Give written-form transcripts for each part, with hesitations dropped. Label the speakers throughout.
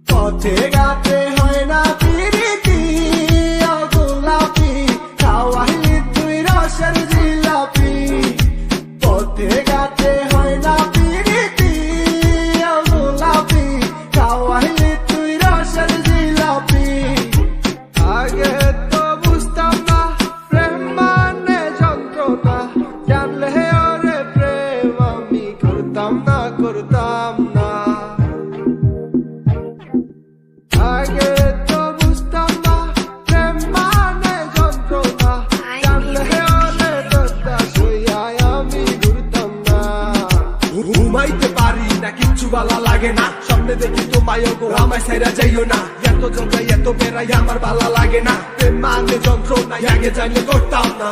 Speaker 1: পথে ঘাটে হয় না পিরিতি ও গোলাপি খাওয়াইলি তুই রসের জিলাপি পথে ঘাটে হয় না পিরিতি ও গোলাপি খাওয়াইলি তুই রসের জিলাপি আগে তো বুঝতাম না প্রেম মানে যন্ত্রণা জানলে ওরে প্রেম আমি করতাম না আগে তো বুঝতাম না প্রেম মানে যন্ত্রণা জানলে হলে দোস্তা শুইয়ায় আমি ঘুরতাম না ঘুমাইতে পারি না কিচ্ছু ভালো লাগে না সামনে দেখি তোমায় গো আমায় ছেড়ে যাইও না এত জগাই এত বেড়াই আমার ভালো লাগে না প্রেম মানে যন্ত্রণা আগে জানলে করতাম না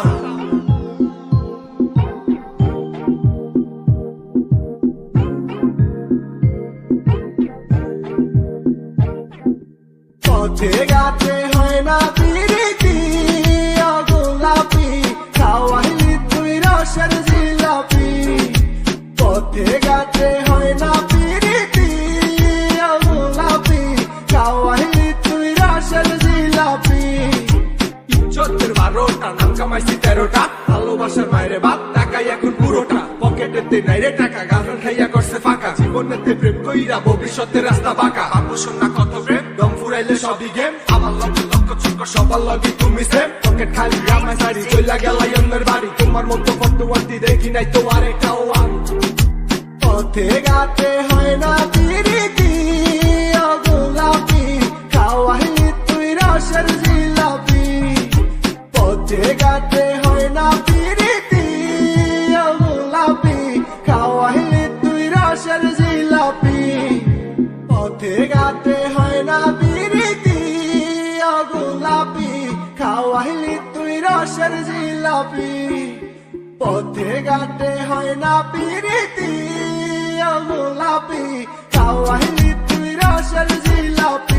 Speaker 1: পথে ঘাটে হয় না পিরিতি ও গোলাপি খাওয়াইলি তুই রসের জিলাপি পথে ঘাটে হয় না পিরিতি ও গোলাপি খাওয়াইলি তুই রসের জিলাপি ইজ্জতের 12টা নাম কামাইছি 13টা ভালোবাসার মায়ের বাপ টাকাই এখন পুরোটা পকেটেতে নাই রে টাকা গার্লফ্রেন্ড খাইয়া করছে ফাঁকা জীবনেতে প্রেম কইরা ভবিষ্যতের রাস্তা বাঁকা বাবু শোনা কত প্রেম দম ফুরাইলে সবই গেম আমার লক্ষ্য লক্ষ্য চক্র সবার লগে তুমি সেম পকেট খালি আমার শাড়ি চইলা গেলাই অন্যের বাড়ি তোমার মতো ফটোয়ার্তি দেখি নাই তো আরেকটাও আমি পথে ঘাটে হয় না পিরিতি ও গোলাপি খাওয়াইলি তুই রসের জিলাপি পথে ঘাটে হয় না পিরিতি ও গোলাপি খাওয়াইলি তুই রসের জিলাপি পথে ঘাটে হয় না পিরিতি ও গোলাপি খাওয়াইলি তুই রসের জিলাপি পথে ঘাটে হয় না পিরিতি ও গোলাপি খাওয়াইলি তুই রসের জিলাপি